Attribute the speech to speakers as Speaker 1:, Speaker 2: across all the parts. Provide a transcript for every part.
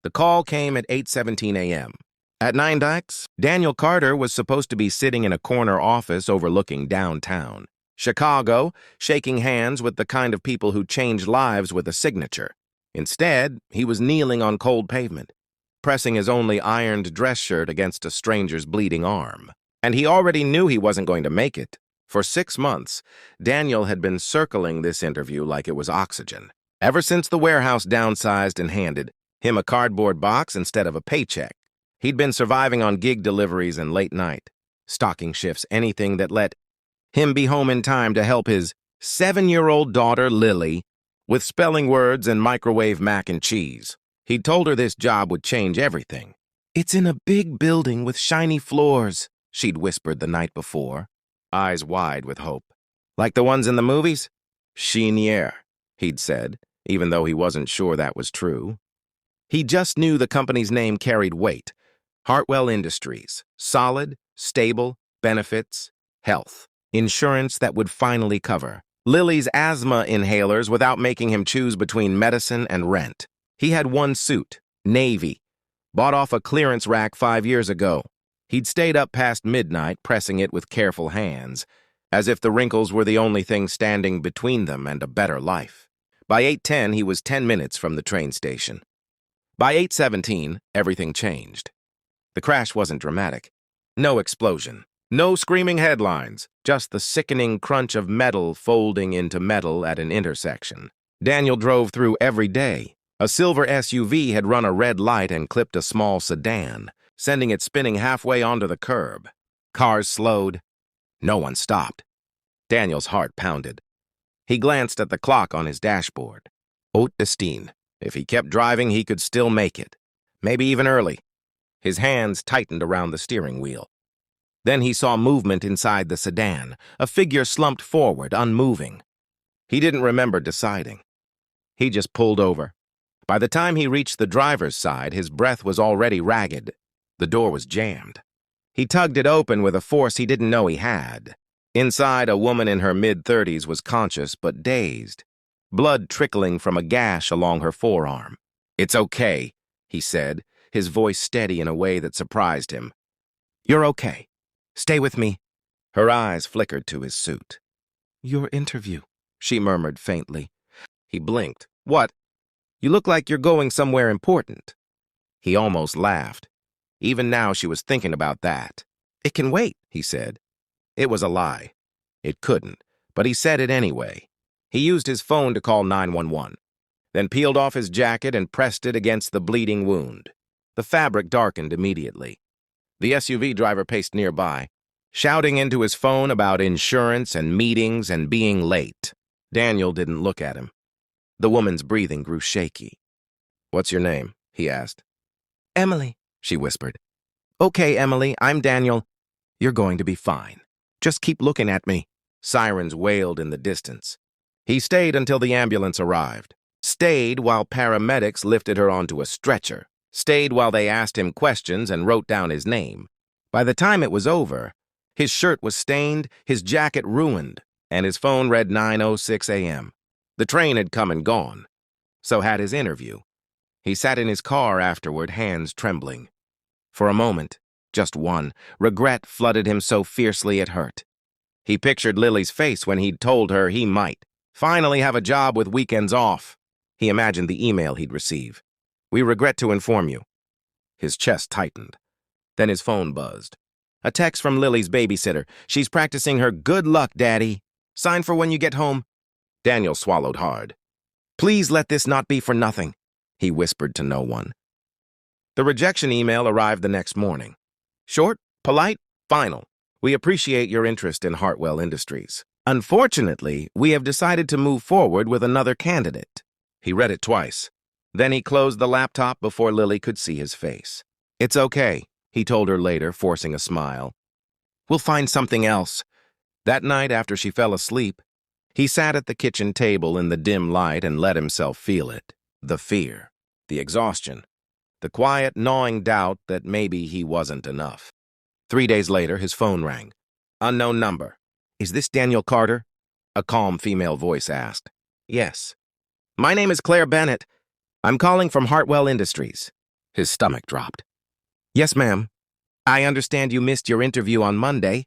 Speaker 1: The call came at 8:17 a.m. At Nine Dykes, Daniel Carter was supposed to be sitting in a corner office overlooking downtown Chicago, shaking hands with the kind of people who change lives with a signature. Instead, he was kneeling on cold pavement, pressing his only ironed dress shirt against a stranger's bleeding arm. And he already knew he wasn't going to make it. For 6 months, Daniel had been circling this interview like it was oxygen. Ever since the warehouse downsized and handed him a cardboard box instead of a paycheck, he'd been surviving on gig deliveries and late night, stocking shifts, anything that let him be home in time to help his 7-year-old daughter, Lily, with spelling words and microwave mac and cheese. He'd told her this job would change everything. "It's in a big building with shiny floors," she'd whispered the night before, eyes wide with hope. "Like the ones in the movies?" "Cheniere," he'd said, even though he wasn't sure that was true. He just knew the company's name carried weight. Hartwell Industries. Solid, stable, benefits, health. Insurance that would finally cover Lily's asthma inhalers without making him choose between medicine and rent. He had one suit, navy, bought off a clearance rack 5 years ago. He'd stayed up past midnight, pressing it with careful hands, as if the wrinkles were the only thing standing between them and a better life. By 8:10, he was 10 minutes from the train station. By 8:17, everything changed. The crash wasn't dramatic. No explosion. No screaming headlines, just the sickening crunch of metal folding into metal at an intersection. Daniel drove through every day. A silver SUV had run a red light and clipped a small sedan, sending it spinning halfway onto the curb. Cars slowed. No one stopped. Daniel's heart pounded. He glanced at the clock on his dashboard. Haute destin. If he kept driving, he could still make it. Maybe even early. His hands tightened around the steering wheel. Then he saw movement inside the sedan, a figure slumped forward, unmoving. He didn't remember deciding. He just pulled over. By the time he reached the driver's side, his breath was already ragged. The door was jammed. He tugged it open with a force he didn't know he had. Inside, a woman in her mid-30s was conscious but dazed, blood trickling from a gash along her forearm. "It's okay," he said, his voice steady in a way that surprised him. "You're okay. Stay with me." Her eyes flickered to his suit. "Your interview," she murmured faintly. He blinked. "What? You look like you're going somewhere important." He almost laughed. Even now she was thinking about that. "It can wait," he said. It was a lie. It couldn't, but he said it anyway. He used his phone to call 911, then peeled off his jacket and pressed it against the bleeding wound. The fabric darkened immediately. The SUV driver paced nearby, shouting into his phone about insurance and meetings and being late. Daniel didn't look at him. The woman's breathing grew shaky. "What's your name?" he asked. "Emily," she whispered. "Okay, Emily, I'm Daniel. You're going to be fine. Just keep looking at me." Sirens wailed in the distance. He stayed until the ambulance arrived. Stayed while paramedics lifted her onto a stretcher. Stayed while they asked him questions and wrote down his name. By the time it was over, his shirt was stained, his jacket ruined, and his phone read 9:06 a.m. The train had come and gone. So had his interview. He sat in his car afterward, hands trembling. For a moment, just one, regret flooded him so fiercely it hurt. He pictured Lily's face when he'd told her he might finally have a job with weekends off. He imagined the email he'd receive. "We regret to inform you." His chest tightened. Then his phone buzzed. A text from Lily's babysitter. "She's practicing her good luck, Daddy. Sign for when you get home." Daniel swallowed hard. "Please let this not be for nothing," he whispered to no one. The rejection email arrived the next morning. Short, polite, final. "We appreciate your interest in Hartwell Industries. Unfortunately, we have decided to move forward with another candidate." He read it twice. Then he closed the laptop before Lily could see his face. "It's okay," he told her later, forcing a smile. "We'll find something else." That night, after she fell asleep, he sat at the kitchen table in the dim light and let himself feel it. The fear, the exhaustion, the quiet, gnawing doubt that maybe he wasn't enough. 3 days later, his phone rang. Unknown number. "Is this Daniel Carter?" a calm female voice asked. "Yes." "My name is Claire Bennett. I'm calling from Hartwell Industries." His stomach dropped. Yes, ma'am. I understand you missed your interview on Monday.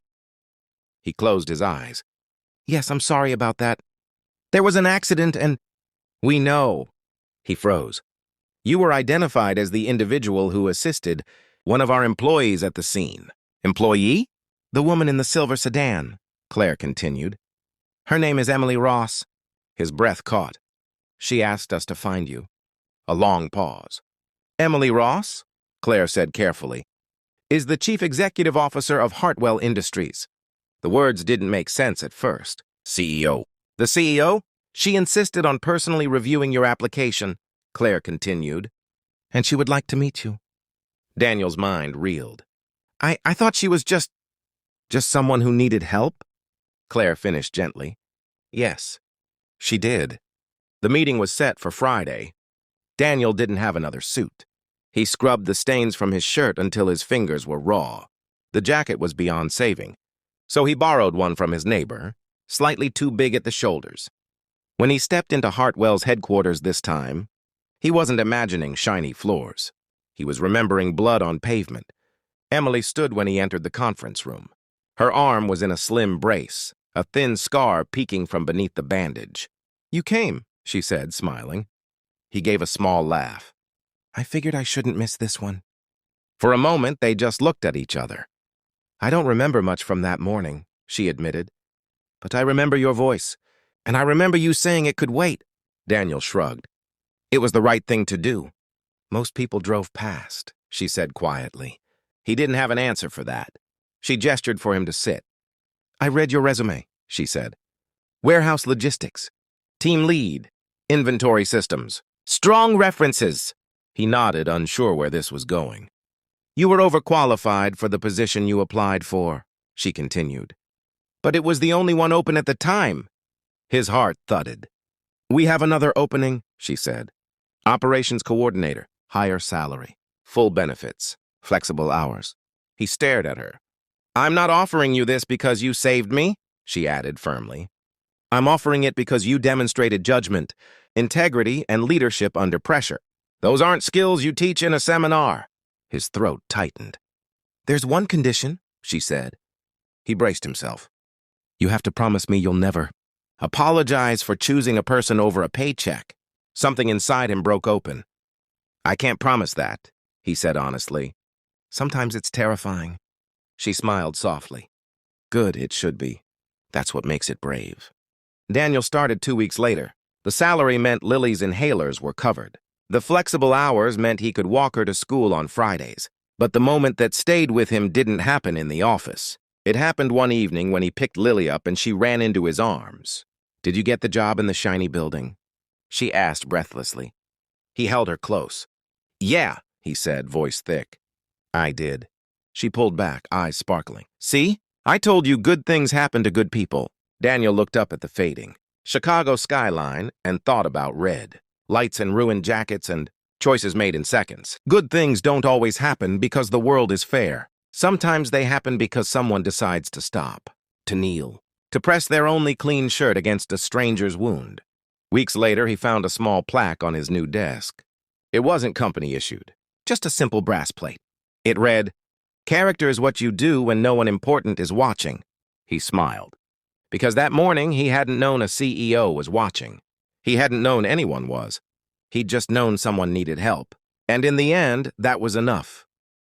Speaker 1: He closed his eyes. Yes, I'm sorry about that. There was an accident and... We know. He froze. You were identified as the individual who assisted one of our employees at the scene. Employee? The woman in the silver sedan, Claire continued. Her name is Emily Ross. His breath caught. She asked us to find you. A long pause. Emily Ross, Claire said carefully, is the chief executive officer of Hartwell Industries. The words didn't make sense at first. CEO. The CEO? She insisted on personally reviewing your application, Claire continued, and she would like to meet you. Daniel's mind reeled. I thought she was just someone who needed help? Claire finished gently. Yes, she did. The meeting was set for Friday. Daniel didn't have another suit. He scrubbed the stains from his shirt until his fingers were raw. The jacket was beyond saving, so he borrowed one from his neighbor, slightly too big at the shoulders. When he stepped into Hartwell's headquarters this time, he wasn't imagining shiny floors. He was remembering blood on pavement. Emily stood when he entered the conference room. Her arm was in a slim brace, a thin scar peeking from beneath the bandage. You came, she said, smiling. He gave a small laugh. I figured I shouldn't miss this one. For a moment, they just looked at each other. I don't remember much from that morning, she admitted. But I remember your voice, and I remember you saying it could wait. Daniel shrugged. It was the right thing to do. Most people drove past, she said quietly. He didn't have an answer for that. She gestured for him to sit. I read your resume, she said. Warehouse logistics, team lead, inventory systems, strong references. He nodded, unsure where this was going. You were overqualified for the position you applied for, she continued. But it was the only one open at the time. His heart thudded. We have another opening, she said. Operations coordinator, higher salary, full benefits, flexible hours. He stared at her. I'm not offering you this because you saved me, she added firmly. I'm offering it because you demonstrated judgment, integrity, and leadership under pressure. Those aren't skills you teach in a seminar. His throat tightened. There's one condition, she said. He braced himself. You have to promise me you'll never apologize for choosing a person over a paycheck. Something inside him broke open. I can't promise that, he said honestly. Sometimes it's terrifying. She smiled softly. Good, it should be. That's what makes it brave. Daniel started 2 weeks later. The salary meant Lily's inhalers were covered. The flexible hours meant he could walk her to school on Fridays. But the moment that stayed with him didn't happen in the office. It happened one evening when he picked Lily up and she ran into his arms. Did you get the job in the shiny building? She asked breathlessly. He held her close. Yeah, he said, voice thick. I did. She pulled back, eyes sparkling. See? I told you good things happen to good people. Daniel looked up at the fading Chicago skyline and thought about red. Lights and ruined jackets and choices made in seconds. Good things don't always happen because the world is fair. Sometimes they happen because someone decides to stop, to kneel, to press their only clean shirt against a stranger's wound. Weeks later, he found a small plaque on his new desk. It wasn't company issued, just a simple brass plate. It read, Character is what you do when no one important is watching. He smiled. Because that morning, he hadn't known a CEO was watching. He hadn't known anyone was. He'd just known someone needed help. And in the end, that was enough.